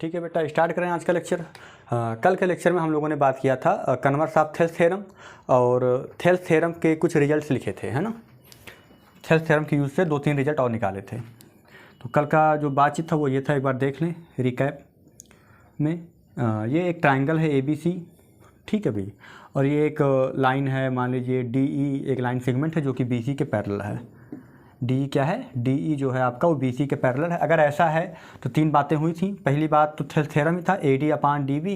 ठीक है बेटा, स्टार्ट करें आज का लेक्चर। कल के लेक्चर में हम लोगों ने बात किया था कन्वर्स ऑफ थेल्स थ्योरम, और थेल्स थ्योरम के कुछ रिजल्ट्स लिखे थे, है ना। थेल्स थ्योरम के यूज़ से 2-3 रिजल्ट और निकाले थे। तो कल का जो बातचीत था वो ये था, एक बार देख लें रिकैप में। ये एक ट्राइंगल है ABC, ठीक है भाई, और ये एक लाइन है, मान लीजिए DE एक लाइन सेगमेंट है जो कि BC के पैरेलल है। DE क्या है? DE जो है आपका वो BC के पैरेलल है। अगर ऐसा है तो 3 बातें हुई थी। पहली बात तो थेल्स थ्योरम ही था, AD upon DB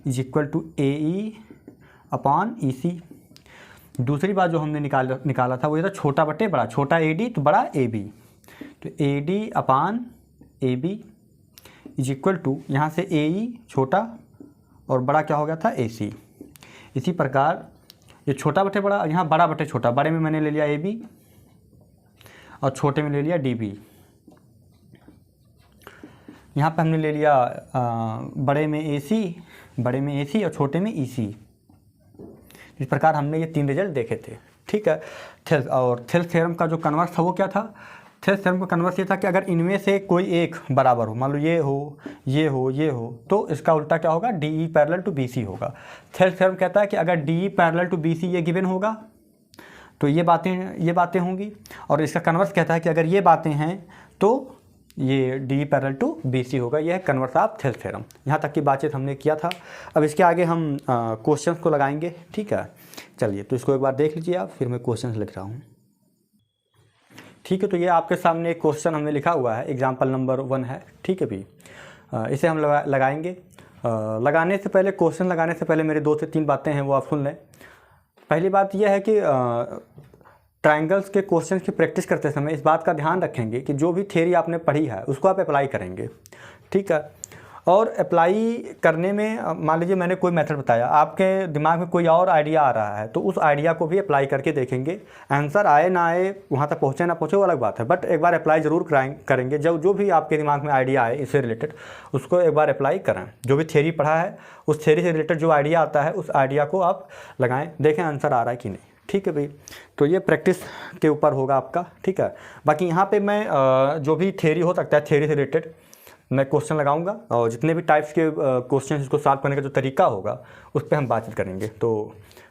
is equal to AE upon EC। दूसरी बात जो हमने निकाला था वो ये था छोटा बटे बड़ा, छोटा AD तो बड़ा AB, तो AD upon AB is equal to यहाँ से AE छोटा और बड़ा क्या हो गया था AC। इसी प्रकार ये छोटा बटे बड़ा, यहाँ बड़ा बटे छोटा, बड़े में मैंने ले लिया AB और छोटे में ले लिया DB। यहाँ पे हमने ले लिया बड़े में AC और छोटे में EC। इस प्रकार हमने ये 3 रिजल्ट देखे थे, ठीक है। और थेल्स थ्योरम का जो कन्वर्स था वो क्या था? थेल्स थ्योरम का कन्वर्स ये था कि अगर इनमें से कोई एक बराबर हो, मान लो ये हो, तो इसका उल्टा क्या होगा? DE पैरेलल टू BC होगा। थेल्स थ्योरम कहता है कि अगर DE पैरेलल टू BC ये गिवन होगा तो ये बातें होंगी, और इसका कन्वर्स कहता है कि अगर ये बातें हैं तो ये DE पैरेलल टू BC होगा। यह है कन्वर्स ऑफ थेल्स थ्योरम। यहाँ तक की बातचीत हमने किया था। अब इसके आगे हम क्वेश्चंस को लगाएंगे, ठीक है। चलिए तो इसको एक बार देख लीजिए आप, फिर मैं क्वेश्चंस लिख रहा हूँ, ठीक है। तो ये आपके सामने एक क्वेश्चन हमने लिखा हुआ है, एग्जाम्पल नंबर 1 है, ठीक है भाई। इसे हम लगाएंगे। लगाने से पहले, क्वेश्चन लगाने से पहले मेरे 2 से 3 बातें हैं वो आप सुन लें। पहली बात यह है कि ट्रायंगल्स के क्वेश्चन की प्रैक्टिस करते समय इस बात का ध्यान रखेंगे कि जो भी थ्योरी आपने पढ़ी है उसको आप अप्लाई करेंगे, ठीक है। और अप्लाई करने में मान लीजिए मैंने कोई मेथड बताया, आपके दिमाग में कोई और आइडिया आ रहा है तो उस आइडिया को भी अप्लाई करके देखेंगे। आंसर आए ना आए, वहाँ तक पहुँचे ना पहुँचे वो अलग बात है, बट एक बार अप्लाई ज़रूर करेंगे। जो भी आपके दिमाग में आइडिया आए इससे रिलेटेड उसको एक बार अप्लाई करें। जो भी थ्योरी पढ़ा है उस थ्योरी से रिलेटेड जो आइडिया आता है उस आइडिया को आप लगाएं, देखें आंसर आ रहा है कि नहीं, ठीक है भाई। तो ये प्रैक्टिस के ऊपर होगा आपका, ठीक है। बाकी यहाँ पे मैं जो भी थ्योरी हो सकता है, थ्योरी से रिलेटेड मैं क्वेश्चन लगाऊंगा, और जितने भी टाइप्स के क्वेश्चन इसको सॉल्व करने का जो तरीका होगा उस पर हम बातचीत करेंगे। तो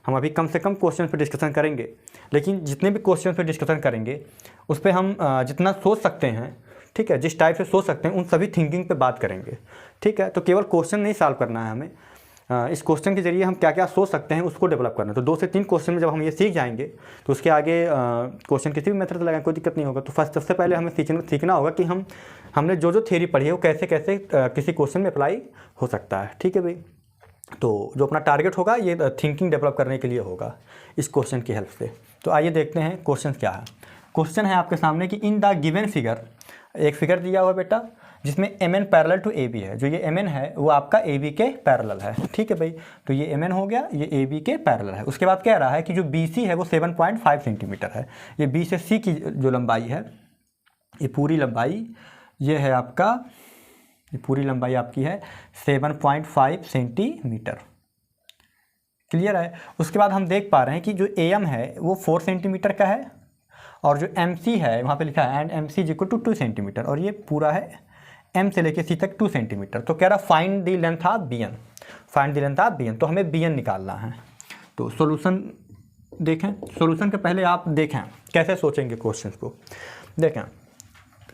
हम अभी कम से कम क्वेश्चन पे डिस्कशन करेंगे, लेकिन जितने भी क्वेश्चन पे डिस्कशन करेंगे उस पर हम जितना सोच सकते हैं, ठीक है, जिस टाइप से सोच सकते हैं उन सभी थिंकिंग पे बात करेंगे, ठीक है। तो केवल क्वेश्चन नहीं सॉल्व करना है हमें, इस क्वेश्चन के जरिए हम क्या क्या सोच सकते हैं उसको डेवलप करना है। तो 2 से 3 क्वेश्चन में जब हम ये सीख जाएंगे तो उसके आगे क्वेश्चन किसी भी मेथड से लगाएं कोई दिक्कत नहीं होगा। तो सबसे पहले हमें सीखना होगा कि हमने जो थ्योरी पढ़ी है वो कैसे कैसे किसी क्वेश्चन में अप्लाई हो सकता है, ठीक है भाई। तो जो अपना टारगेट होगा ये थिंकिंग डेवलप करने के लिए होगा इस क्वेश्चन की हेल्प से। तो आइए देखते हैं क्वेश्चन क्या है। क्वेश्चन है आपके सामने कि इन द गिवन फिगर, एक फिगर दिया हुआ बेटा जिसमें MN पैरेलल टू AB है। जो ये MN है वो आपका AB के पैरेलल है, ठीक है भाई। तो ये MN हो गया, ये AB के पैरेलल है। उसके बाद कह रहा है कि जो BC है वो 7.5 सेंटीमीटर है। ये B से C की जो लंबाई है, ये पूरी लंबाई ये है आपका, ये पूरी लंबाई आपकी है 7.5 सेंटीमीटर, क्लियर है। उसके बाद हम देख पा रहे हैं कि जो AM है वो 4 सेंटीमीटर का है, और जो MC है वहाँ पे लिखा है and MC is equal to 2 centimetre, और ये पूरा है M से लेके C तक 2 सेंटीमीटर। तो कह रहा find the length of BN, find the length of BN। तो हमें BN निकालना है। तो सॉल्यूशन देखें, सॉल्यूशन के पहले आप देखें कैसे सोचेंगे क्वेश्चन को। देखें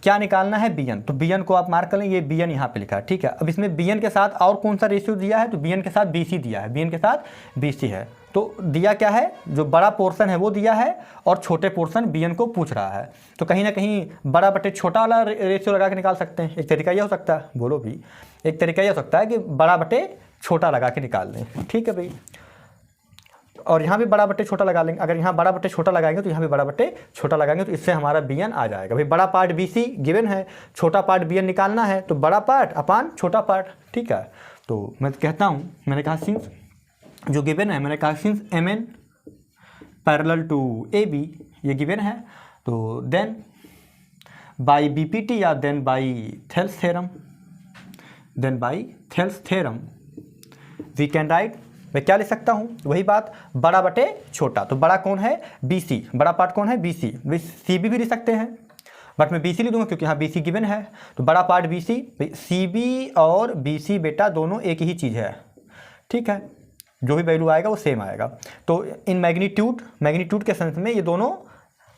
क्या निकालना है, BN। तो BN को आप मार्क कर लें, ये BN यहाँ पे लिखा है, ठीक है। अब इसमें BN के साथ और कौन सा रेशियो दिया है? तो BN के साथ BC दिया है, BN के साथ BC है। तो दिया क्या है? जो बड़ा पोर्शन है वो दिया है और छोटे पोर्शन BN को पूछ रहा है। तो कहीं ना कहीं बड़ा बटे छोटा वाला रेशियो लगा के निकाल सकते हैं। एक तरीका यह हो सकता है, बोलो भी, एक तरीका यह हो सकता है कि बड़ा बटे छोटा लगा के निकाल लें, ठीक है भाई। और यहाँ भी बड़ा बटे छोटा लगा लेंगे। अगर यहाँ बड़ा बटे छोटा लगाएंगे तो यहाँ भी बड़ा बटे छोटा लगाएंगे, तो इससे हमारा BN आ जाएगा। भाई बड़ा पार्ट BC गिवन है, छोटा पार्ट BN निकालना है, तो बड़ा पार्ट अपान छोटा पार्ट, ठीक है। तो मैं कहता हूँ, मैंने कहा सिंस जो गिवन है, मैंने कहा since MN parallel to AB ये गिवन है, तो देन बाई BPT या then by Thales theorem, then by Thales theorem we can write, मैं क्या लिख सकता हूँ? वही बात, बड़ा बटे छोटा। तो बड़ा कौन है? BC, बड़ा पार्ट कौन है? BC। CB भी लिख सकते हैं, बट मैं BC लिख दूंगा क्योंकि यहाँ BC गिवन है। तो बड़ा पार्ट BC, CB और BC बेटा दोनों एक ही चीज़ है, ठीक है, जो भी वैल्यू आएगा वो सेम आएगा। तो इन मैग्नीट्यूड के सेंस में ये दोनों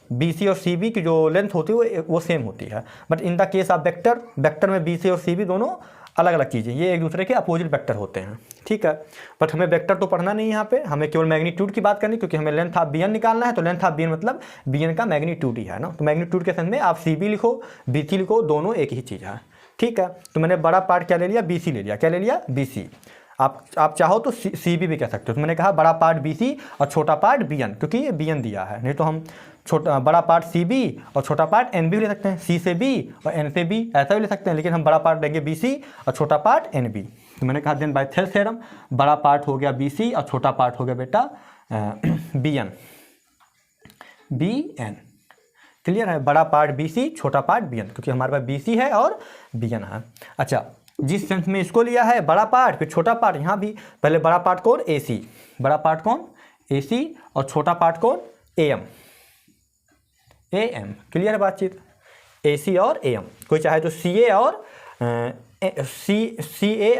BC और CB की जो लेंथ होती है वो सेम होती है। But in the case of vector में BC और CB दोनों अलग अलग चीज़ें, ये एक दूसरे के अपोजिट वेक्टर होते हैं, ठीक है। बट हमें वेक्टर तो पढ़ना नहीं है यहाँ पे, हमें केवल मैग्नीट्यूड की बात करनी, क्योंकि हमें लेंथ ऑफ BN निकालना है। तो लेंथ ऑफ BN मतलब BN का मैग्नीट्यूड ही है ना। तो मैग्नीट्यूड के सेंस में आप CB लिखो, BC लिखो, दोनों एक ही चीज़ है, ठीक है। तो मैंने बड़ा पार्ट क्या ले लिया, BC ले लिया। क्या ले लिया, BC। आप चाहो तो CB भी कह सकते हो। तो मैंने कहा बड़ा पार्ट BC और छोटा पार्ट BN, क्योंकि ये BN दिया है। नहीं तो हम बड़ा पार्ट CB और छोटा पार्ट NB भी ले सकते हैं, C से B और N से B, ऐसा भी ले सकते हैं। लेकिन हम बड़ा पार्ट लेंगे BC और छोटा पार्ट NB। तो मैंने कहा देन बाय थेल्स थ्योरम बड़ा पार्ट हो गया BC और छोटा पार्ट हो गया बेटा BN। क्लियर है, बड़ा पार्ट BC, छोटा पार्ट BN, क्योंकि हमारे पास BC है और BN है। अच्छा, जिस सेंस में इसको लिया है बड़ा पार्ट फिर छोटा पार्ट, यहाँ भी पहले बड़ा पार्ट कौन, AC, बड़ा पार्ट कौन AC और छोटा पार्ट कौन AM। क्लियर है बातचीत, AC और AM। कोई चाहे तो CA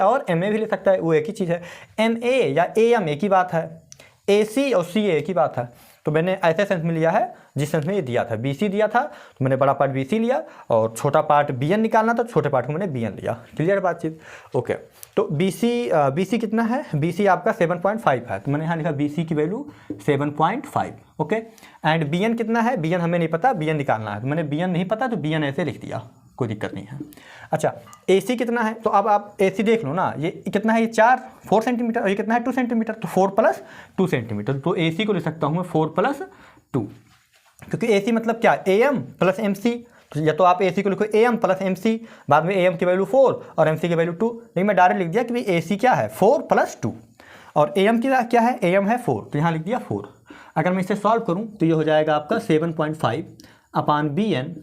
और MA भी ले सकता है, वो एक ही चीज़ है। MA या AM एक ही बात है, AC और CA एक ही बात है। तो मैंने ऐसे सेंस में लिया है जिस सेंस में ये दिया था, BC दिया था तो मैंने बड़ा पार्ट BC लिया, और छोटा पार्ट BN निकालना था, छोटे पार्ट को मैंने BN लिया। क्लियर बातचीत, ओके। तो BC कितना है, BC आपका 7.5 है, तो मैंने यहाँ लिखा BC की वैल्यू 7.5, ओके। एंड BN कितना है, BN हमें नहीं पता, BN निकालना है, तो मैंने BN नहीं पता तो BN ऐसे लिख दिया, कोई दिक्कत नहीं है। अच्छा, AC कितना है, तो अब आप AC देख लो ना, ये कितना है, ये 4 सेंटीमीटर, और ये कितना है 2 सेंटीमीटर, तो 4 + 2 सेंटीमीटर। तो AC को लिख सकता हूँ मैं 4 + 2, क्योंकि AC मतलब क्या, AM + MC। तो या तो आप AC को लिखो AM + MC, बाद में AM की वैल्यू 4 और MC की वैल्यू 2, लेकिन मैं डायरेक्ट लिख दिया कि भाई AC क्या है 4 + 2 और AM की क्या है, AM है 4, तो यहाँ लिख दिया 4। अगर मैं इसे सॉल्व करूँ तो ये हो जाएगा आपका 7.5/BN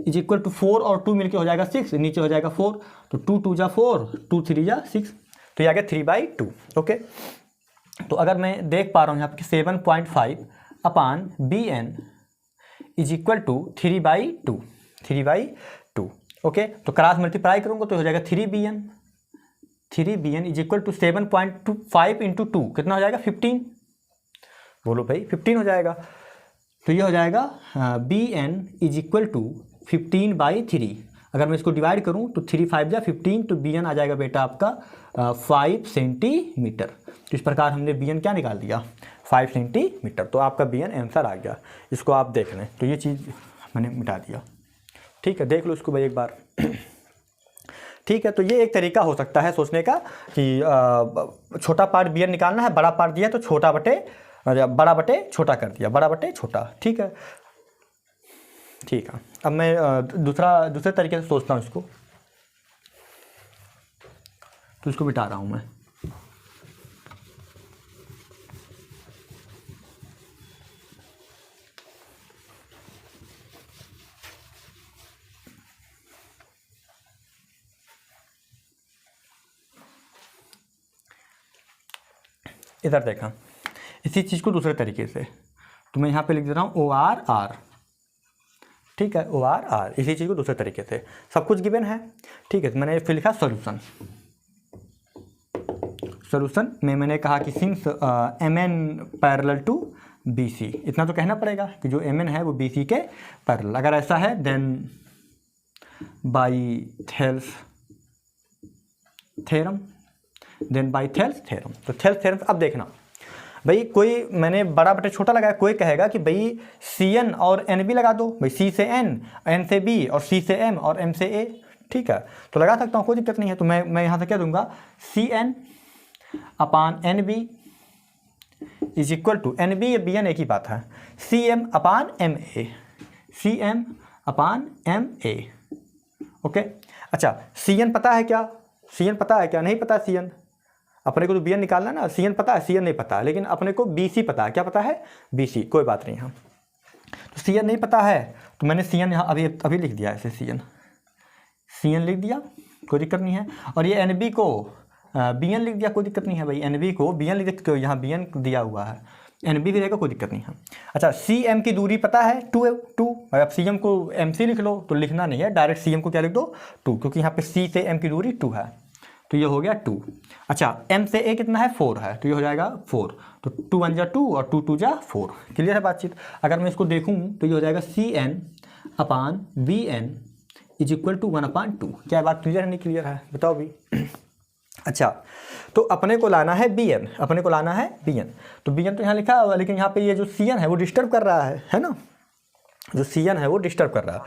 = 4 और 2 मिलके हो जाएगा 6, नीचे हो जाएगा 4, तो 2 × 2 = 4, 2 × 3 = 6, तो ये आ गया 3/2, ओके। तो अगर मैं देख पा रहा हूँ यहाँ पे 7.5/BN = 3/2, ओके। तो क्रॉस मल्टीप्लाई करूँगा तो हो जाएगा 3BN = 7.5 × 2, कितना हो जाएगा 15, बोलो भाई 15 हो जाएगा। तो ये हो जाएगा BN = 15/3। अगर मैं इसको डिवाइड करूं तो 3 × 5 = 15, तो BN आ जाएगा बेटा आपका 5 सेंटीमीटर। तो इस प्रकार हमने BN क्या निकाल दिया, 5 सेंटीमीटर। तो आपका BN आंसर आ गया, इसको आप देख लें। तो ये चीज़ मैंने मिटा दिया, ठीक है, देख लो इसको भाई एक बार। ठीक है, तो ये एक तरीका हो सकता है सोचने का कि छोटा पार्ट BN निकालना है, बड़ा पार्ट दिया तो बड़ा बटे छोटा कर दिया, बड़ा बटे छोटा, ठीक है। ठीक है, अब मैं दूसरे तरीके से सोचता हूँ इसको, तो इसको मिटा रहा हूँ मैं। इधर देखा, इसी चीज़ को दूसरे तरीके से, तो मैं यहाँ पे लिख दे रहा हूँ OR, ठीक है, OR, इसी चीज़ को दूसरे तरीके से, सब कुछ गिवन है, ठीक है। तो मैंने फिर लिखा सॉल्यूशन में मैंने कहा कि since MN parallel to BC, इतना तो कहना पड़ेगा कि जो MN है वो BC के पैरेलल। अगर ऐसा है देन बाई थेल्स थ्योरम, तो थेल्स थ्योरम। अब देखना भाई, कोई मैंने बड़ा बटे छोटा लगाया, कोई कहेगा कि भाई CN और NB लगा दो, भाई C से N, N से B और C से M और M से A, ठीक है, तो लगा सकता हूँ, कोई दिक्कत नहीं है। तो मैं यहाँ से क्या दूंगा, CN/NB = NB या BN एक ही बात है, CM/MA, ओके। अच्छा, CN पता है क्या, नहीं पता CN, अपने को तो BN निकालना ना, CN पता है, CN नहीं पता, लेकिन अपने को BC पता है। क्या पता है, BC, कोई बात नहीं है। तो CN नहीं पता है तो मैंने CN यहाँ अभी लिख दिया ऐसे, CN लिख दिया, कोई दिक्कत नहीं है। और ये NB को BN लिख दिया, कोई दिक्कत नहीं है भाई, NB को BN लिख दिया, क्योंकि यहाँ BN दिया हुआ है, एन बी भी रहेगा, कोई दिक्कत नहीं है। अच्छा, सी एम की दूरी पता है 2 अब सी एम को एम सी लिख लो, तो लिखना नहीं है, डायरेक्ट सी एम को क्या लिख दो 2, क्योंकि यहाँ पे सी से एम की दूरी 2 है, तो ये हो गया 2। अच्छा, एम से ए कितना है 4 है, तो ये हो जाएगा 4, तो 2 1 जा 2 और 2 2 जा 4। क्लियर है बातचीत। अगर मैं इसको देखूँ तो ये हो जाएगा C N upon B N is equal to 1/2। क्या बात क्लियर है नहीं क्लियर है, बताओ भी। अच्छा, तो अपने को लाना है बी एन, अपने को लाना है बी एन, तो बी एन तो यहाँ लिखा हुआ है, लेकिन यहाँ पे ये जो सी एन है वो डिस्टर्ब कर रहा है ना, जो सी एन है वो डिस्टर्ब कर रहा है।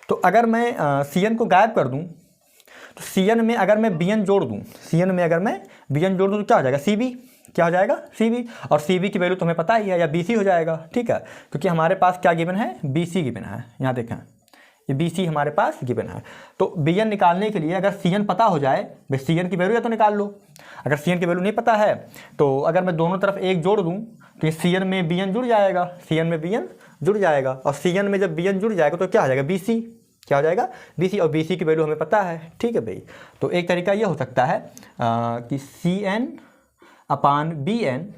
तो अगर मैं सी एन को गायब कर दूँ, तो सी एन में अगर मैं बी एन जोड़ दूँ, सी एन में अगर मैं बी एन जोड़ दूँ तो क्या हो जाएगा, सी बी, क्या हो जाएगा सी बी, और सी बी की वैल्यू तुम्हें पता ही है, या बी सी हो जाएगा। ठीक है, क्योंकि हमारे पास क्या गिवन है, बी सी गिवन है, यहाँ देखें ये बी सी हमारे पास गिवन है। तो बी एन निकालने के लिए अगर सी एन पता हो जाए, भाई सी एन की वैल्यू या तो निकाल लो, अगर सी एन की वैल्यू नहीं पता है तो अगर मैं दोनों तरफ एक जोड़ दूँ तो ये सी एन में बी एन जुड़ जाएगा, सी एन में बी एन जुड़ जाएगा, और सी एन में जब बी एन जुड़ जाएगा तो क्या हो जाएगा, बी सी, क्या हो जाएगा बी सी, और बी सी की वैल्यू हमें पता है। ठीक है भाई, तो एक तरीका ये हो सकता है कि C N upon B N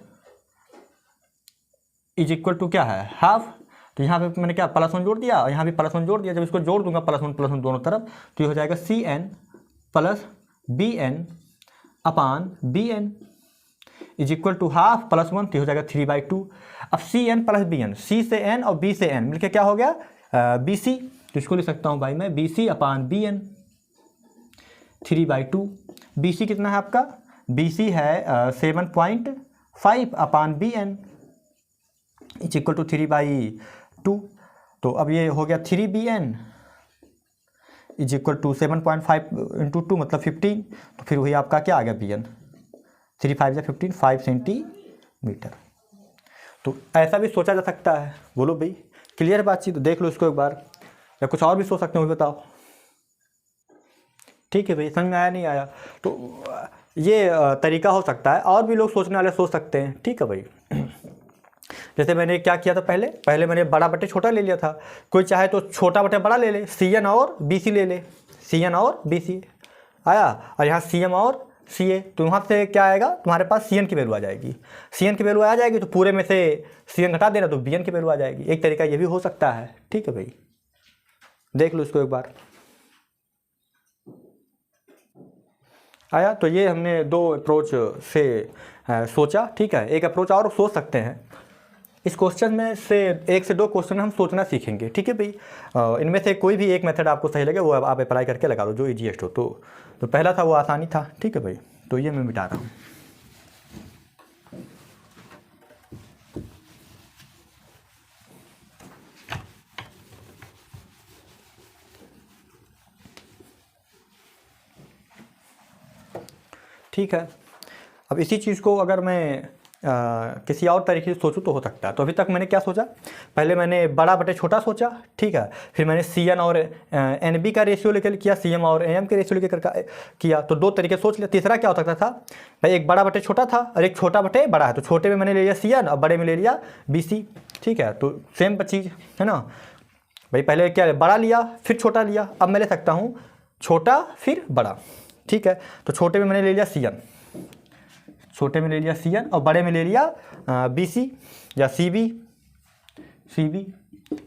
is equal to क्या है, हाफ। तो यहाँ पे मैंने क्या +1 जोड़ दिया और यहाँ भी +1 जोड़ दिया, जब इसको जोड़ दूंगा +1 दोनों तरफ, तो ये हो जाएगा C N plus B N upon B N is equal to half +1, तो हो जाएगा 3/2। अब C N plus B N, C से एन और बी से एन मिलकर क्या हो गया बी सी, तो इसको लिख सकता हूँ भाई मैं B C upon B N 3/2। B C कितना है आपका, बी सी है 7.5 upon B N is equal to 3/2। तो अब ये हो गया 3bn is equal to 7.5 into 2 मतलब 15, तो फिर वही आपका क्या आ गया bn, 3 5 15 5 सेंटीमीटर। तो ऐसा भी सोचा जा सकता है, बोलो भाई क्लियर बातचीत, देख लो इसको एक बार, या कुछ और भी सोच सकते हो बताओ। ठीक है भाई, समझ में आया नहीं आया, तो ये तरीका हो सकता है, और भी लोग सोचने वाले सोच सकते हैं। ठीक है भाई, जैसे मैंने क्या किया था, पहले मैंने बड़ा बटे छोटा ले लिया था, कोई चाहे तो छोटा बटे बड़ा ले ले, सी एन और बी सी ले ले, सी एन और बी सी आया, और यहाँ सी एम और सी ए, तो वहाँ से क्या आएगा, तुम्हारे पास सी एन की वैल्यू आ जाएगी, सी एन की वैल्यू आ जाएगी तो पूरे में से सी एन घटा देना तो बी एन की वैल्यू आ जाएगी। एक तरीका ये भी हो सकता है। ठीक है भाई, देख लो इसको एक बार, आया। तो ये हमने 2 अप्रोच से सोचा। ठीक है, एक अप्रोच और सोच सकते हैं, इस क्वेश्चन में से 1 से 2 क्वेश्चन हम सोचना सीखेंगे। ठीक है भाई, इनमें से कोई भी एक मेथड आपको सही लगे वो आप अप्लाई करके लगा लो, जो ईजीएस्ट हो। तो पहला था वो आसानी था। ठीक है भाई, तो ये मैं मिटा रहा हूँ। ठीक है, अब इसी चीज़ को अगर मैं किसी और तरीके से सोचूं तो हो सकता है। तो अभी तक मैंने क्या सोचा, पहले मैंने बड़ा बटे छोटा सोचा। ठीक है, फिर मैंने सी एन और एन बी का रेशियो लेकर किया, सी एम और एम के रेशियो लेकर किया, तो 2 तरीके सोच लिया। तीसरा क्या हो सकता था भाई, एक बड़ा बटे छोटा था और एक छोटा बटे बड़ा है, तो छोटे में मैंने ले लिया सी एन और बड़े में ले लिया बी सी। ठीक है, तो सेम चीज़ है ना भाई, पहले क्या बड़ा लिया फिर छोटा लिया, अब मैं ले सकता हूँ छोटा फिर बड़ा। ठीक है, तो छोटे में मैंने ले लिया सी एन, छोटे में ले लिया सी एन और बड़े में ले लिया बी सी या C B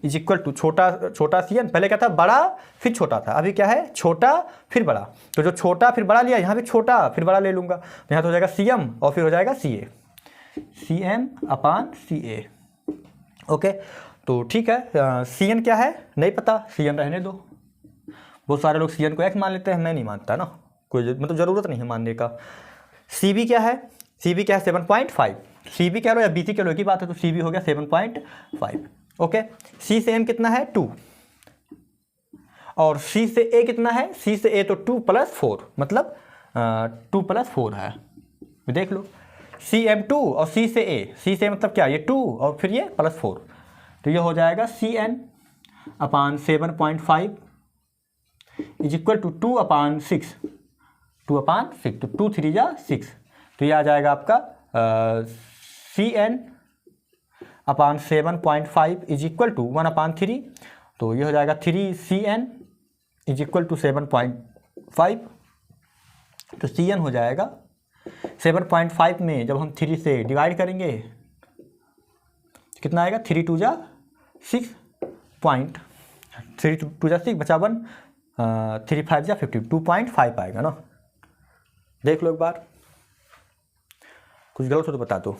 is equal to छोटा सी एन, पहले क्या था बड़ा फिर छोटा था, अभी क्या है छोटा फिर बड़ा। तो जो छोटा फिर बड़ा लिया, यहाँ भी छोटा फिर बड़ा ले लूँगा, तो यहाँ तो हो जाएगा सी एम और फिर हो जाएगा सी एम अपान सी ए। ओके, तो ठीक है, सी एन क्या है नहीं पता, सी एन रहने दो। बहुत सारे लोग सी एन को एक्स मान लेते हैं, मैं नहीं मानता ना, कोई मतलब ज़रूरत नहीं है मानने का। सी बी क्या है, सी बी क्या है 7.5, सी बी कह लो या बी सी कह लो एक ही बात है, तो सी बी हो गया 7.5। ओके, सी से एम कितना है 2, और सी से ए कितना है, सी से ए तो 2 + 4 मतलब 2 + 4 है, देख लो सी एम 2 और सी से ए, सी से मतलब क्या ये 2 और फिर ये +4, तो ये हो जाएगा C N upon 7.5 is equal to 2/6, तो 2 3 जा 6, तो ये आ जाएगा आपका C N upon 7.5 is equal to 1/3, तो ये हो जाएगा 3 C N is equal to 7.5, तो सी एन हो जाएगा 7.5 में जब हम 3 से डिवाइड करेंगे कितना आएगा, 3 2 जा 6 पॉइंट, 3 2 जा 6 बचा 1, 3 5 जा 50, 2.5 आएगा ना। देख लो एक बार, कुछ गलत हो तो बता दो।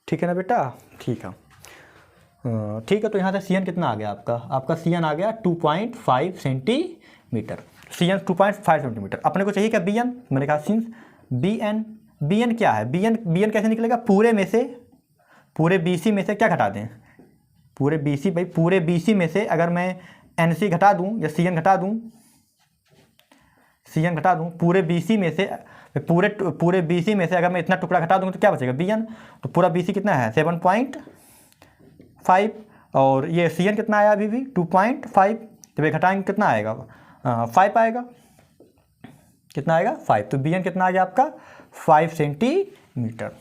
ठीक है ना बेटा, ठीक है। ठीक है, तो यहाँ से सी एन कितना आ गया आपका सी एन आ गया 2.5 सेंटीमीटर। C N 2.5 centimetre. अपने को चाहिए क्या, बी एन। मैंने कहा सिंस बी एन क्या है, बी एन कैसे निकलेगा, पूरे में से, पूरे बी सी में से क्या घटा दें, पूरे बी सी, भाई पूरे बी सी में से अगर मैं एन सी घटा दूँ या सी एन घटा दूँ, सी एन घटा दूँ, पूरे बी सी में से, पूरे बी सी में से अगर मैं इतना टुकड़ा घटा दूँगा तो क्या बचेगा, बी एन। तो पूरा बी सी कितना है 7.5, और ये सी एन कितना आया अभी भी 2.5, तो ये घटाएंगे कितना आएगा 5 आएगा, कितना आएगा 5। तो बी एन कितना आ गया आपका 5 सेंटीमीटर।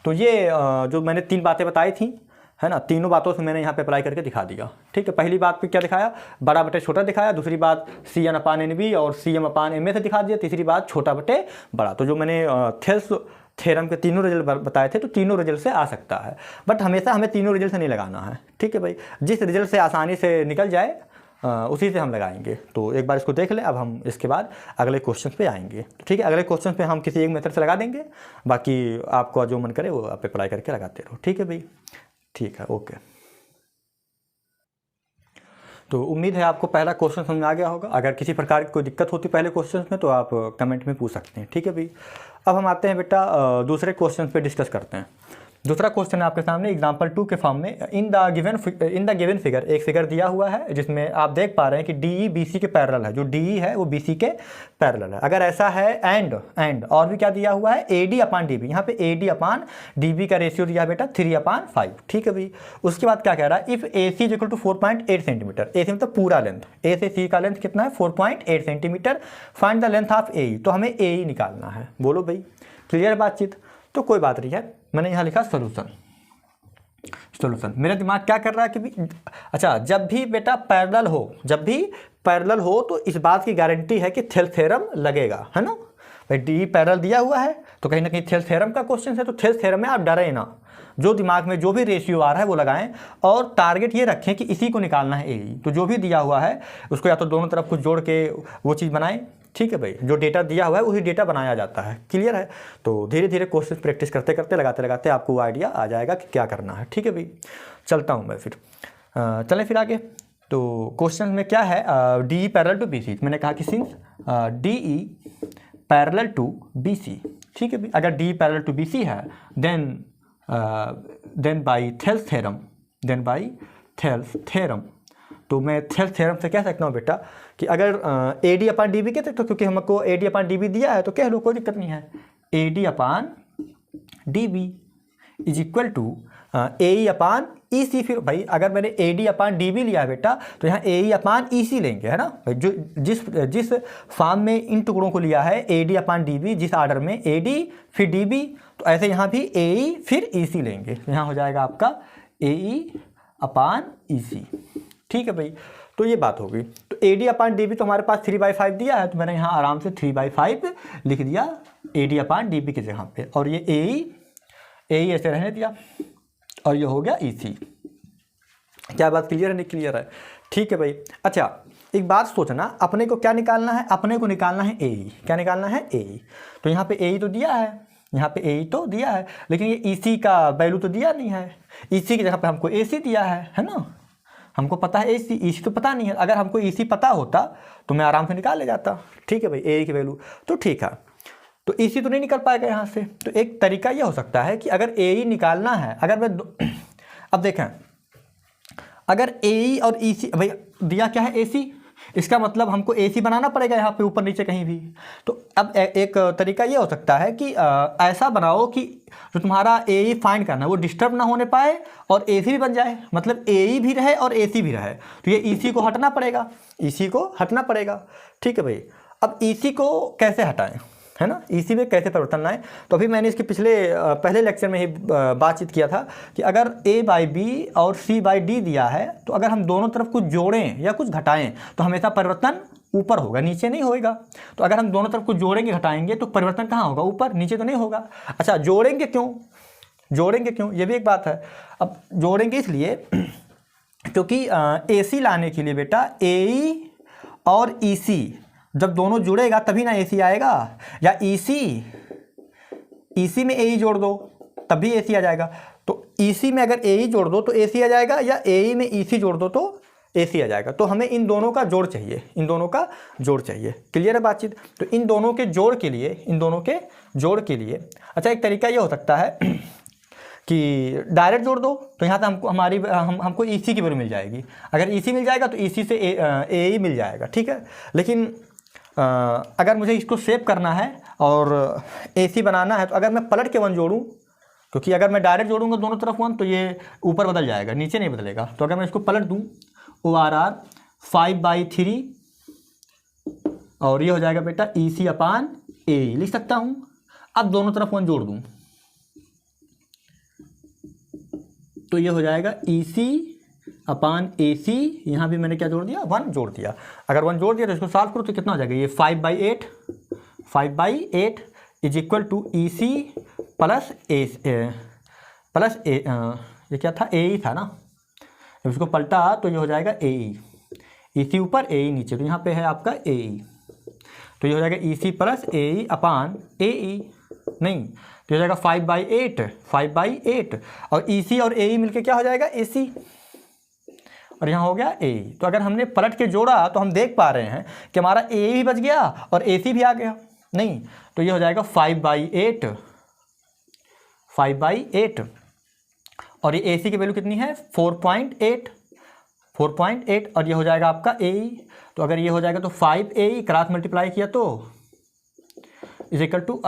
तो ये जो मैंने 3 बातें बताई थी, है ना, तीनों बातों से मैंने यहाँ पे अप्लाई करके दिखा दिया। ठीक है, पहली बात पे क्या दिखाया, बड़ा बटे छोटा दिखाया, दूसरी बात सी एन अपान एन बी और C M upon M A से दिखा दिया, तीसरी बात छोटा बटे बड़ा। तो जो मैंने थेल्स थ्योरम के तीनों रिजल्ट बताए थे, तो तीनों रिजल्ट से आ सकता है, बट हमेशा हमें तीनों रिजल्ट से नहीं लगाना है। ठीक है भाई, जिस रिजल्ट से आसानी से निकल जाए उसी से हम लगाएंगे। तो एक बार इसको देख लें, अब हम इसके बाद अगले क्वेश्चन पे आएंगे। ठीक है, अगले क्वेश्चन पे हम किसी एक मेथड से लगा देंगे, बाकी आपको जो मन करे वो आप अप्लाई करके लगाते रहो। ठीक है भाई, ठीक है, ओके। तो उम्मीद है आपको पहला क्वेश्चन समझ में आ गया होगा। अगर किसी प्रकार की कोई दिक्कत होती पहले क्वेश्चन में तो आप कमेंट में पूछ सकते हैं। ठीक है भाई, अब हम आते हैं बेटा दूसरे क्वेश्चन पे डिस्कस करते हैं। दूसरा क्वेश्चन है आपके सामने एग्जाम्पल 2 के फॉर्म में। इन द गिवन फिगर, एक फिगर दिया हुआ है जिसमें आप देख पा रहे हैं कि डी बी सी के पैरेलल है। जो डी है वो बी सी के पैरेलल है। अगर ऐसा है एंड और भी क्या दिया हुआ है, A D upon D B. यहाँ पे A D upon D B का रेशियो दिया है बेटा 3/5। ठीक है भाई, उसके बाद क्या कह रहा है, if A C is equal to 4.8 centimetre. A C मतलब पूरा लेंथ, ए से सी का लेंथ कितना है 4.8 centimetre. Find the length of A, तो हमें ए ही निकालना है। बोलो भाई, क्लियर बातचीत। तो कोई बात नहीं है, मैंने यहाँ लिखा सॉल्यूशन। मेरा दिमाग क्या कर रहा है कि अच्छा, जब भी बेटा पैरेलल हो, जब भी पैरेलल हो तो इस बात की गारंटी है कि थेल्स थ्योरम लगेगा, है ना भाई। डी पैरेलल दिया हुआ है तो कहीं ना कहीं थेल्स थ्योरम का क्वेश्चन है, तो थेल्स थ्योरम में आप डरें ना, जो दिमाग में जो भी रेशियो आ रहा है वो लगाएं, और टारगेट ये रखें कि इसी को निकालना है ए। तो जो भी दिया हुआ है उसको या तो दोनों तरफ कुछ जोड़ के वो चीज़ बनाएं। ठीक है भाई, जो डेटा दिया हुआ है वही डेटा बनाया जाता है। क्लियर है, तो धीरे धीरे क्वेश्चन प्रैक्टिस करते करते लगाते लगाते आपको आइडिया आ जाएगा कि क्या करना है। ठीक है भाई, चलता हूँ मैं फिर, चलें फिर आगे। तो क्वेश्चन में क्या है, D parallel to B C. मैंने कहा कि since D E parallel to B C. ठीक है भाई, अगर D parallel to B C है देन बाई थेल्स थ्योरम, तो मैं थेल्स थ्योरम से कह सकता हूँ बेटा कि अगर A D upon D B कहते तो, क्योंकि हमको A D upon D B दिया है तो कह लो, कोई दिक्कत नहीं है। A D upon D B is equal to A E upon E C. फिर भाई अगर मैंने A D upon D B लिया है बेटा तो यहाँ ए ई अपान ई सी लेंगे, है ना भाई। जो जिस फॉर्म में इन टुकड़ों को लिया है A D upon D B, जिस आर्डर में ए डी फिर डी बी, तो ऐसे यहाँ भी ए ई फिर ई सी लेंगे। तो यहाँ हो जाएगा आपका ए ई अपान ई सी। ठीक है भाई, तो ये बात होगी। तो A D upon D B तो हमारे पास 3/5 दिया है, तो मैंने यहाँ आराम से 3/5 लिख दिया A D upon D B की जगह पे, और ये ए ई ऐसे रहने दिया, और ये हो गया ई सी। क्या बात क्लियर है, नहीं क्लियर है? ठीक है भाई। अच्छा, एक बात सोचना, अपने को क्या निकालना है, अपने को निकालना है ए ई। क्या निकालना है, ए ई। तो यहाँ पे ए ई तो दिया है, यहाँ पे ए ई तो दिया है, लेकिन ये ई सी का वैल्यू तो दिया नहीं है। ई सी की जगह पे हमको ए सी दिया है ना। हमको पता है ए सी तो पता नहीं है। अगर हमको ई सी पता होता तो मैं आराम से निकाल ले जाता। ठीक है भाई, ए की वैल्यू तो ठीक है। तो ई सी तो नहीं निकल पाएगा यहाँ से। तो एक तरीका यह हो सकता है कि अगर ए ई निकालना है, अगर मैं अब देखें, अगर ए ई और ई सी, भाई दिया क्या है ए सी, इसका मतलब हमको ए सी बनाना पड़ेगा यहाँ पे ऊपर नीचे कहीं भी। तो अब एक तरीका ये हो सकता है कि ऐसा बनाओ कि जो तुम्हारा ए ई फाइंड करना है वो डिस्टर्ब ना होने पाए और ए सी भी बन जाए, मतलब ए ई भी रहे और ए सी भी रहे। तो ये ई सी को हटना पड़ेगा, ई सी को हटना पड़ेगा। ठीक है भाई, अब ई सी को कैसे हटाएं, है ना, इसी में कैसे परिवर्तन लाएं। तो अभी मैंने इसके पहले लेक्चर में ही बातचीत किया था कि अगर a बाई बी और c बाई डी दिया है, तो अगर हम दोनों तरफ कुछ जोड़ें या कुछ घटाएं तो हमेशा परिवर्तन ऊपर होगा, नीचे नहीं होएगा। तो अगर हम दोनों तरफ कुछ जोड़ेंगे घटाएंगे तो परिवर्तन कहाँ होगा, ऊपर, नीचे तो नहीं होगा। अच्छा, जोड़ेंगे क्यों, जोड़ेंगे क्यों, ये भी एक बात है। अब जोड़ेंगे इसलिए क्योंकि ए सी लाने के लिए बेटा ए ई और ई सी जब दोनों जुड़ेगा तभी ना ए सी आएगा, या ई सी में ए ई जोड़ दो तभी ए सी आ जाएगा। तो ई सी में अगर ए ई जोड़ दो तो ए सी आ जाएगा, या ए ई में ई सी जोड़ दो तो ए सी आ जाएगा। तो हमें इन दोनों का जोड़ चाहिए, इन दोनों का जोड़ चाहिए। क्लियर है बातचीत। तो इन दोनों के जोड़ के लिए, इन दोनों के जोड़ के लिए अच्छा एक तरीका ये हो सकता है कि डायरेक्ट जोड़ दो, तो यहाँ से हमको हमको ई सी की वैल्यू मिल जाएगी। अगर ई सी मिल जाएगा तो ई सी से ए ई मिल जाएगा, ठीक है। लेकिन अगर मुझे इसको सेव करना है और ए सी बनाना है तो अगर मैं पलट के 1 जोड़ूँ, क्योंकि अगर मैं डायरेक्ट जोड़ूंगा दोनों तरफ 1 तो ये ऊपर बदल जाएगा, नीचे नहीं बदलेगा। तो अगर मैं इसको पलट दूँ ORR 5/3 और ये हो जाएगा बेटा EC/AE लिख सकता हूँ। अब दोनों तरफ 1 जोड़ दूँ तो ये हो जाएगा EC/AC। यहाँ भी मैंने क्या जोड़ दिया, 1 जोड़ दिया। अगर 1 जोड़ दिया तो इसको सॉल्व करो तो कितना हो जाएगा, ये 5/8 is equal to EC plus ये क्या था, AE था ना। जब इसको पलटा तो ये हो जाएगा AE, EC ऊपर AE नीचे, तो यहाँ पे है आपका AE, तो ये हो जाएगा EC प्लस AE/AE नहीं, तो हो जाएगा 5/8 और EC और AE मिलके क्या हो जाएगा AC, और यहाँ हो गया AE। तो अगर हमने पलट के जोड़ा तो हम देख पा रहे हैं कि हमारा AE भी बच गया और AC भी आ गया नहीं, तो ये हो जाएगा 5/8 और ये AC की वैल्यू कितनी है 4.8 और ये हो जाएगा आपका AE। तो अगर ये हो जाएगा तो 5AE क्रॉस मल्टीप्लाई किया तो इज इक्वल टू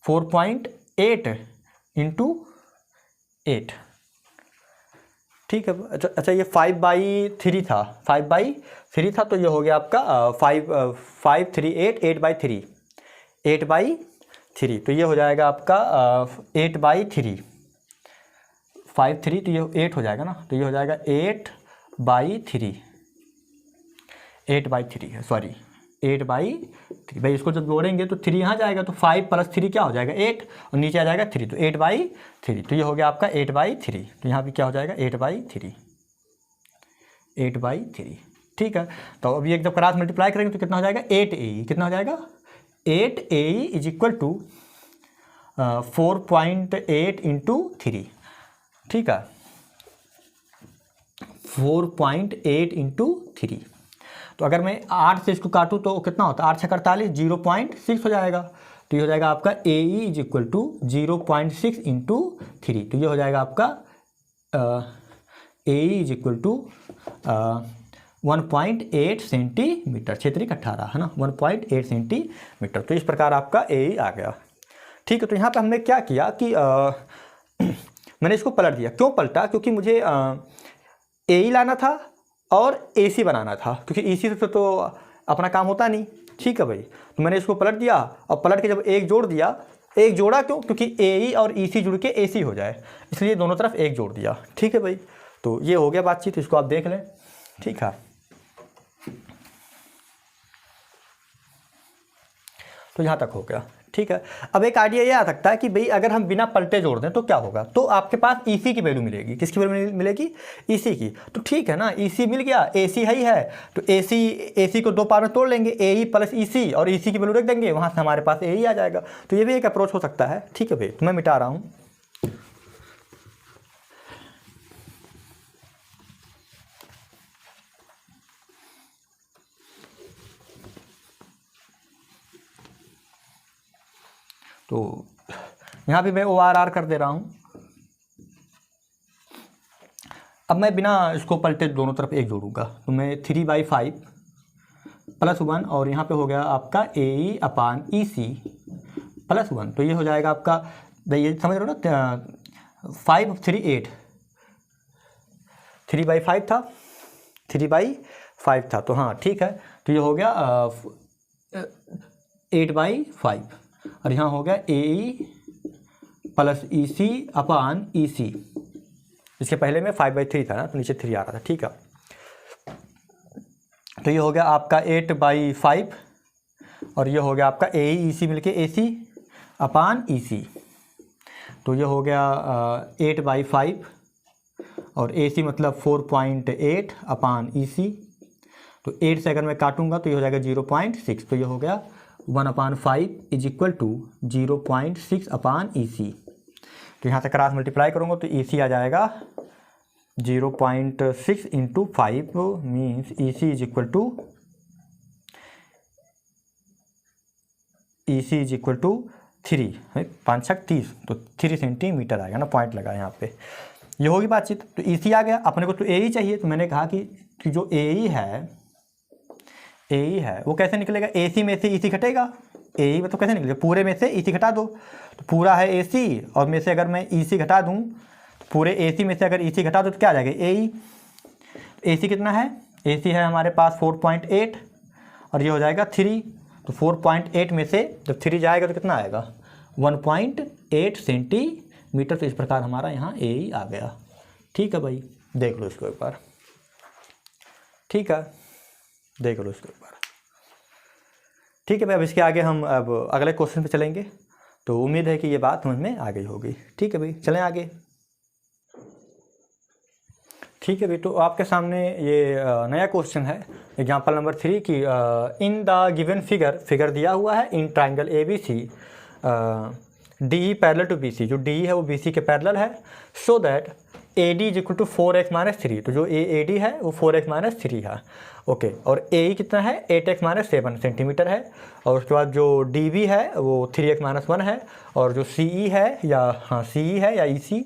4.8 इंटू 8, ठीक है। अच्छा ये 5/3 था, 5/3 था, तो ये हो गया आपका 8/3, तो ये हो जाएगा आपका 8/3, 5/3 तो ये 8 हो जाएगा ना, तो ये हो जाएगा 8/3 है, सॉरी 8/3। भाई इसको जब जोड़ेंगे तो 3 यहाँ जाएगा तो 5 + 3 क्या हो जाएगा 8 और नीचे आ जाएगा 3, तो 8/3, तो ये हो गया आपका 8/3। तो यहाँ भी क्या हो जाएगा 8/3, ठीक है। तो अभी एक जब क्रॉस मल्टीप्लाई करेंगे तो कितना हो जाएगा 8AE, कितना हो जाएगा 8AE is equal to 4.8 into 3, ठीक है, 4.8 इंटू 3। तो अगर मैं 8 से इसको काटूँ तो कितना होता है, 8 × 6 = 48, 0.6 हो जाएगा। तो ये हो जाएगा आपका AE is equal to 0.6 into 3, तो ये हो जाएगा आपका AE is equal to 1.8 centimetre, 6×3 = 18 है ना, 1.8 सेंटीमीटर। तो इस प्रकार आपका AE आ गया, ठीक है। तो यहाँ पे हमने क्या किया कि मैंने इसको पलट दिया। क्यों पलटा, क्योंकि मुझे AE लाना था और AC बनाना था, क्योंकि EC से तो अपना काम होता नहीं, ठीक है भाई। तो मैंने इसको पलट दिया और पलट के जब एक जोड़ दिया, एक जोड़ा क्यों, क्योंकि AE और EC जुड़ के AC हो जाए, इसलिए दोनों तरफ एक जोड़ दिया, ठीक है भाई। तो ये हो गया बातचीत, इसको आप देख लें, ठीक है। तो यहाँ तक हो गया, ठीक है। अब एक आइडिया ये आ सकता है कि भाई अगर हम बिना पलटे जोड़ दें तो क्या होगा, तो आपके पास EC की वैल्यू मिलेगी। किसकी वैल्यू मिलेगी, EC की। तो ठीक है ना, EC मिल गया, AC है ही है, तो AC को 2 पार्ट में तोड़ लेंगे, AE प्लस EC और EC की वैल्यू रख देंगे, वहाँ से हमारे पास AE आ जाएगा। तो ये भी एक अप्रोच हो सकता है, ठीक है भाई। तो मैं मिटा रहा हूँ। तो यहाँ भी मैं ORR कर दे रहा हूँ। अब मैं बिना इसको पलटे दोनों तरफ एक जोड़ूंगा, तो मैं 3/5 + 1 और यहाँ पे हो गया आपका AE/EC + 1, तो ये हो जाएगा आपका, ये समझ रहे हो ना, 5 3 8, 3/5 था, 3/5 था, तो हाँ ठीक है। तो ये हो गया 8/5 और यहाँ हो गया AE + EC/EC। इसके पहले में 5/3 था ना, तो नीचे 3 आ रहा था, ठीक है। तो ये हो गया आपका 8/5 और ये हो गया आपका AE EC मिलके AC/EC। तो ये हो गया 8/5 और AC मतलब 4.8 अपान EC। तो 8 से अगर मैं काटूंगा तो ये हो जाएगा 0.6, तो ये हो गया 1/5 is equal to 0.6 upon EC। तो यहाँ से क्रॉस मल्टीप्लाई करूँगा तो EC आ जाएगा 0.6 into 5 means EC is equal to 3 5 छक 30, तो 3 सेंटीमीटर आएगा ना, पॉइंट लगा यहाँ पे। ये होगी बातचीत। तो EC आ गया, अपने को तो AE चाहिए, तो मैंने कहा कि जो AE है वो कैसे निकलेगा, AC में से EC घटेगा। AE मतलब कैसे निकलेगा, पूरे में से EC घटा दो, तो पूरा है AC और में से अगर मैं EC घटा दूँ, पूरे AC में से अगर EC घटा दो तो क्या आ जाएगा AE। AC कितना है, AC है हमारे पास 4.8 और ये हो जाएगा 3, तो 4.8 में से जब 3 जाएगा तो कितना आएगा 1.8 सेंटीमीटर। तो इस प्रकार हमारा यहाँ AE आ गया। ठीक है भाई, देख लो इसको एक बार। ठीक है, देख लो इसको एक बार। ठीक है भाई, अब इसके आगे हम अब अगले क्वेश्चन पे चलेंगे। तो उम्मीद है कि ये बात समझ में आ गई होगी। ठीक है भाई, चलें आगे। ठीक है भाई, तो आपके सामने ये नया क्वेश्चन है एग्जांपल नंबर 3 की इन द गिवन फिगर दिया हुआ है in triangle ABC DE parallel to BC। जो DE है वो BC के पैरेलल है, so that AD is equal to 4x-3। तो जो AD है वो 4x-3 है। ओके, और AE कितना है 8x-7 सेंटीमीटर है। और उसके बाद जो DB है वो 3x-1 है। और जो CE है या CE है या EC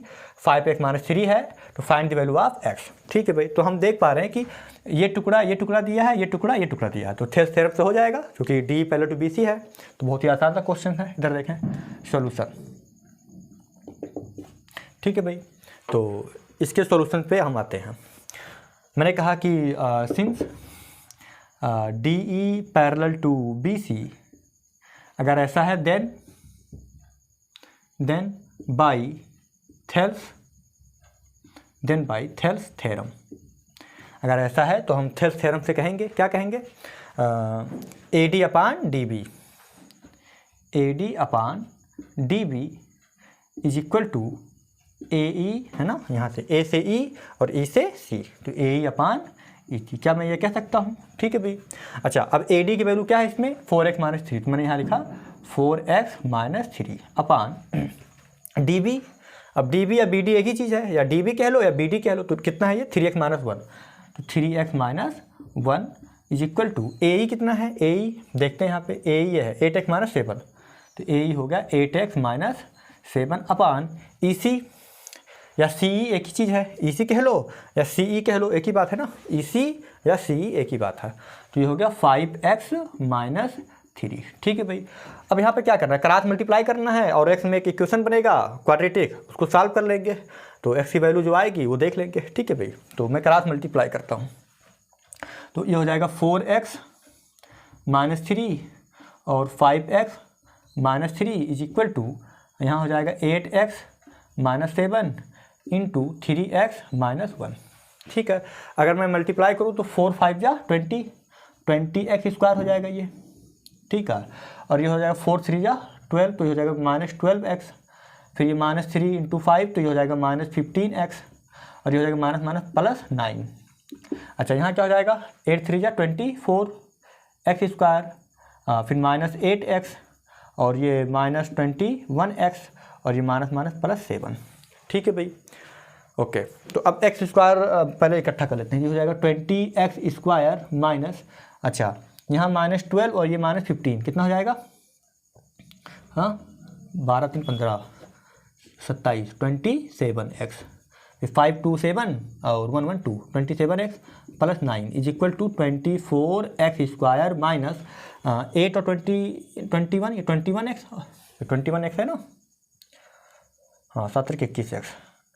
5x-3 है। तो find the value of x। ठीक है भाई, तो हम देख पा रहे हैं कि ये टुकड़ा दिया है, ये टुकड़ा दिया है, तो थेस थ्योरम से हो जाएगा क्योंकि DE पैरेलल टू BC है। तो बहुत ही आसान सा क्वेश्चन है। इधर देखें सॉल्यूशन। ठीक है भाई, तो इसके सॉल्यूशन पे हम आते हैं। मैंने कहा कि since DE parallel to BC अगर ऐसा है देन बाई थेल्स थ्योरम। अगर ऐसा है तो हम थेल्स थ्योरम से कहेंगे, क्या कहेंगे, AD upon DB is equal to AE है ना, यहाँ से A से E और E से C, तो AE अपान EC। क्या मैं ये कह सकता हूँ। ठीक है भाई। अच्छा, अब AD की वैल्यू क्या है इसमें 4x-3, तो मैंने यहाँ लिखा 4x-3 अपान DB। अब DB या BD एक ही चीज़ है, या DB कह लो या BD कह लो। तो कितना है ये 3x-1, तो 3x-1 is equal to AE कितना है, AE देखते हैं यहाँ पे AE है 8x-7, तो AE हो गया 8x-7 अपान EC या CE एक ही चीज़ है, EC कह लो या CE कह लो, एक ही बात है ना, EC या CE एक ही बात है। तो ये हो गया 5x-3। ठीक है भाई, अब यहाँ पे क्या करना है, क्रॉस मल्टीप्लाई करना है और x में एक इक्वेशन बनेगा क्वाड्रेटिक, उसको सॉल्व कर लेंगे तो x की वैल्यू जो आएगी वो देख लेंगे। ठीक है भाई, तो मैं क्रॉस मल्टीप्लाई करता हूँ, तो ये हो जाएगा 4x-3 और 5x-3 इज इक्वल टू यहाँ हो जाएगा 8x-7 इंटू 3x-1। ठीक है, अगर मैं मल्टीप्लाई करूँ तो 4 5 जा 20x स्क्वायर हो जाएगा ये। ठीक है, और ये हो जाएगा 4 3 जा 12, तो ये हो जाएगा -12x। फिर ये -3 इंटू 5, तो ये हो जाएगा -15x, और ये हो जाएगा +9। अच्छा, यहाँ क्या हो जाएगा 8 3 जा 24x स्क्वायर, फिर -8x और ये -21x और ये +7। ठीक है भाई, ओके। तो अब x स्क्वायर पहले इकट्ठा कर लेते हैं। ये हो जाएगा 20x स्क्वायर माइनस, अच्छा यहाँ -12 और ये -15 कितना हो जाएगा, हाँ 12 3 15 27 27x, 5 2 7 और 1 1 2 27x + 9 is equal to 24x square minus 8 और 21 ये 21x, 21x है ना, हाँ 7 21x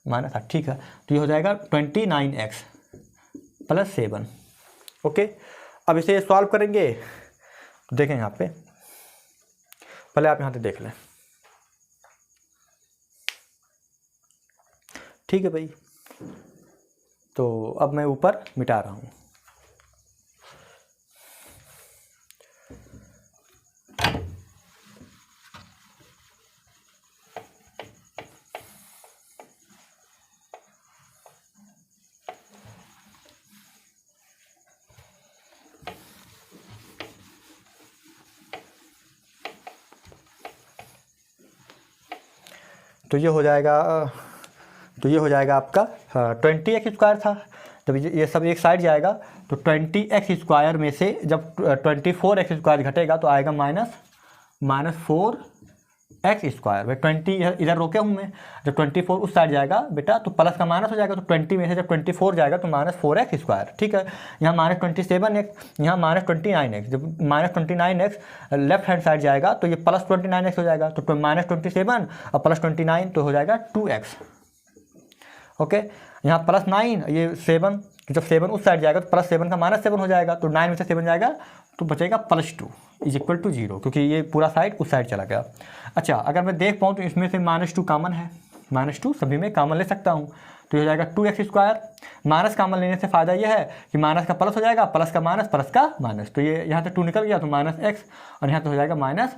माइनस 8। ठीक है, तो ये हो जाएगा 29x + 7। ओके, अब इसे सॉल्व करेंगे तो देखें यहाँ पे, पहले आप यहाँ से देख लें। ठीक है भाई, तो अब मैं ऊपर मिटा रहा हूँ। तो ये हो जाएगा आपका 20x² था। जब ये सब एक साइड जाएगा तो 20x² में से जब 24x² घटेगा तो आएगा -4x²। भाई 20 इधर रोके हूँ मैं, जब 24 उस साइड जाएगा बेटा तो प्लस का माइनस हो जाएगा, तो 20 में से जब 24 जाएगा तो -4x²। ठीक है, यहाँ -27x, यहाँ -29x। जब -29x लेफ्ट हैंड साइड जाएगा तो ये +29x हो जाएगा, तो -27 और +29 तो हो जाएगा 2x। ओके, यहाँ +9 ये 7, जब 7 उस साइड जाएगा तो +7 का -7 हो जाएगा, तो 9 में से 7 जाएगा तो बचेगा +2 = 0, क्योंकि ये पूरा साइड उस साइड चला गया। अच्छा, अगर मैं देख पाऊँ तो इसमें से -2 कॉमन है, -2 सभी में कॉमन ले सकता हूँ, तो ये हो जाएगा 2x²। माइनस कॉमन लेने से फ़ायदा यह है कि माइनस का प्लस हो जाएगा, प्लस का माइनस, प्लस का माइनस, तो ये यहाँ से 2 निकल गया तो -x, और यहाँ तो हो जाएगा -1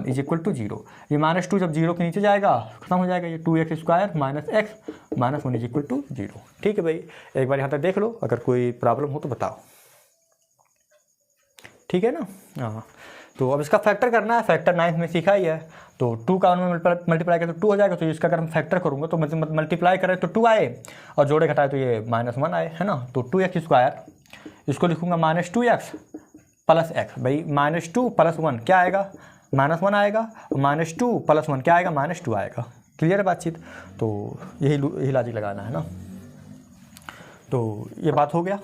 = 0। ये -2 जब 0 के नीचे जाएगा खत्म हो जाएगा, ये 2x² - x -1 = 0। ठीक है भाई, एक बार यहाँ तक देख लो, अगर कोई प्रॉब्लम हो तो बताओ। ठीक है ना। हाँ, तो अब इसका फैक्टर करना है, फैक्टर 9th में सीखा ही है। तो 2 का में मल्टीप्लाई करें तो 2 हो जाएगा, तो इसका अगर हम फैक्टर करूँगा तो मल्टीप्लाई करें तो 2 आए, और जोड़े घटाए तो ये -1 आए, है ना। तो 2x², इसको लिखूँगा -2x + x। भाई -2 + 1 क्या आएगा, -1 आएगा, -2 + 1 क्या आएगा, -2 आएगा। क्लियर है बातचीत। तो यही लॉजिक लगाना है ना। तो ये बात हो गया।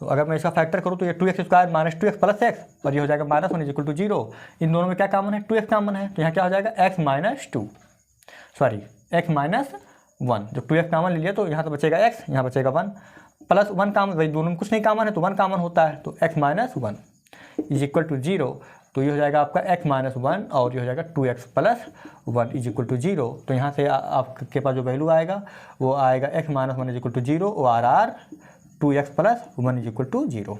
तो अगर मैं इसका फैक्टर करूँ तो ये 2x² - 2x + x, और ये हो जाएगा -1 = 0। इन दोनों में क्या कॉमन है, 2x कॉमन है, तो यहाँ क्या हो जाएगा x - 1। जब 2x कॉमन ले लिया तो यहाँ तो बचेगा x, यहाँ बचेगा 1 + 1 कॉमन, भाई दोनों में कुछ नहीं कॉमन है तो 1 कॉमन होता है, तो x - 1 = 0। तो ये हो जाएगा आपका x - 1, और ये हो जाएगा 2x + 1 = 0। तो यहाँ से आपके पास जो वैल्यू आएगा वो आएगा x - 1 = 0 और r 2x + 1 = 0।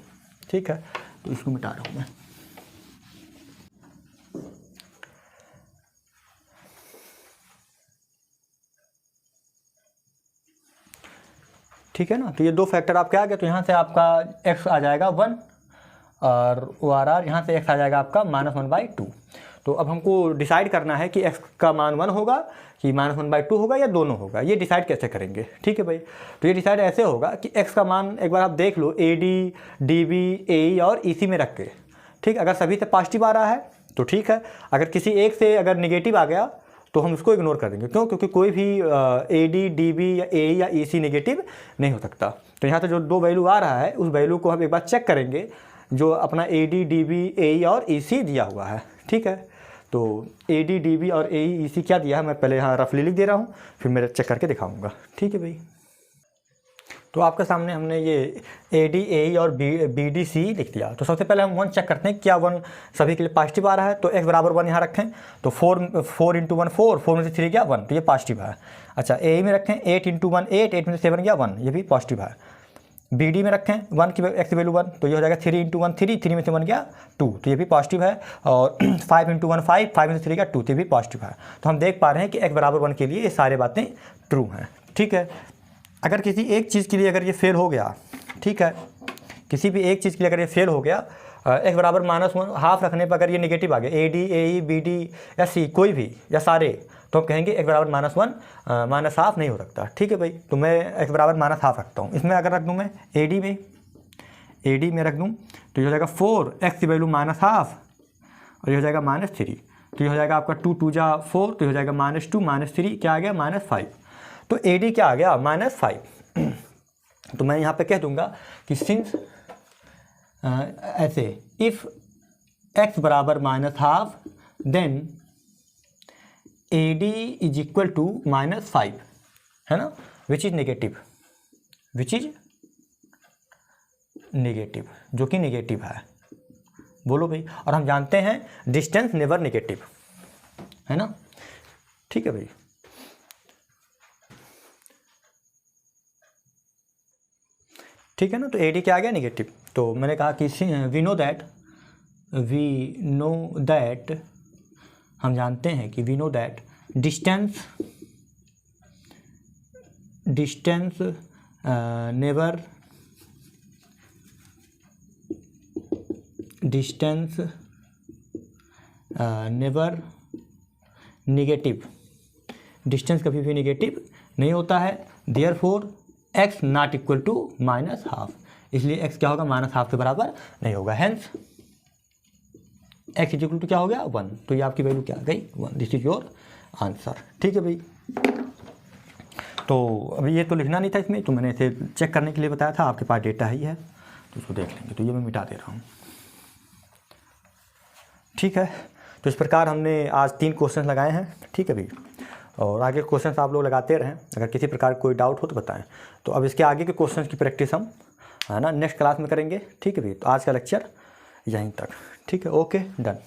ठीक है, तो इसको मिटा रहा हूँ मैं। ठीक है ना। तो ये 2 फैक्टर आपके आ गए, तो यहाँ से आपका x आ जाएगा 1 और ORR यहाँ से x आ जाएगा आपका -1/2। तो अब हमको डिसाइड करना है कि x का मान 1 होगा कि -1/2 होगा या दोनों होगा, ये डिसाइड कैसे करेंगे। ठीक है भाई, तो ये डिसाइड ऐसे होगा कि x का मान एक बार आप देख लो AD, DB, AE और EC में रख के। ठीक, अगर सभी से पॉजिटिव आ रहा है तो ठीक है, अगर किसी एक से अगर नेगेटिव आ गया तो हम उसको इग्नोर कर देंगे। क्यों, क्योंकि कोई भी AD, DB या AE या EC नेगेटिव नहीं हो सकता। तो यहाँ से जो 2 वैल्यू आ रहा है उस वैल्यू को हम एक बार चेक करेंगे जो अपना AD, DB, AE और EC दिया हुआ है। ठीक है, तो AD, DB और AE, EC क्या दिया है मैं पहले यहाँ रफली लिख दे रहा हूँ, फिर मैं चेक करके दिखाऊंगा। ठीक है भाई, तो आपके सामने हमने ये AD, AE और BDC लिख दिया। तो सबसे पहले हम 1 चेक करते हैं क्या 1 सभी के लिए पॉजिटिव आ रहा है। तो x = 1 यहाँ रखें, तो 4 × 1 4 में से 3 गया 1, तो ये पॉजिटिव है। अच्छा, AE में रखें 8 × 1 8 8 में से 7 गया 1, ये भी पॉजिटिव है। BD में रखें 1 की x की वैल्यू 1, तो ये हो जाएगा 3 × 1 3 3 में से 1 गया 2, तो ये भी पॉजिटिव है। और 5 × 1 5 5 में से 3 गया 2, तो ये भी पॉजिटिव है। तो हम देख पा रहे हैं कि x = 1 के लिए ये सारे बातें ट्रू हैं। ठीक है, अगर किसी एक चीज़ के लिए अगर ये फेल हो गया, ठीक है, किसी भी एक चीज़ के लिए अगर ये फेल हो गया, x = -1/2 रखने पर अगर ये नेगेटिव आ गया AD, AE, BD या C कोई भी या सारे, तो हम कहेंगे x = -1 -1/2 नहीं हो सकता। ठीक है भाई, तो मैं x = -1/2 रखता हूँ। इसमें अगर रख दूँ मैं AD में रख दूँ तो ये हो जाएगा 4, x की वैल्यू -1/2 और ये हो जाएगा -3, तो ये हो जाएगा आपका 2 × 2 = 4, तो ये हो जाएगा -2 -3 क्या आ गया -5। तो AD क्या आ गया -5। तो मैं यहाँ पे कह दूंगा कि सिंस ऐसे इफ x = -1/2 देन AD = -5, है ना, विच इज नेगेटिव, जो कि नेगेटिव है। बोलो भाई, और हम जानते हैं डिस्टेंस नेवर नेगेटिव, है ना। ठीक है भाई, ठीक है ना। तो AD क्या आ गया नेगेटिव। तो मैंने कहा कि वी नो दैट हम जानते हैं कि we know that distance never negative. Distance कभी भी निगेटिव नहीं होता है। Therefore x not equal to -½ इसलिए x क्या होगा -½ के बराबर नहीं होगा। हेंस x इक्वल टू क्या हो गया 1। तो ये आपकी वैल्यू क्या आ गई 1। This is your answer. ठीक है भाई। तो अभी ये तो लिखना नहीं था इसमें, तो मैंने इसे चेक करने के लिए बताया था। आपके पास डेटा ही है तो इसको देख लेंगे। तो ये मैं मिटा दे रहा हूँ। ठीक है। तो इस प्रकार हमने आज 3 क्वेश्चन लगाए हैं। ठीक है भाई। और आगे क्वेश्चन आप लोग लगाते रहें। अगर किसी प्रकार कोई डाउट हो तो बताएं। तो अब इसके आगे के क्वेश्चन की प्रैक्टिस हम है ना नेक्स्ट क्लास में करेंगे। ठीक है भाई। तो आज का लेक्चर यहीं तक। ठीक है। Okay done.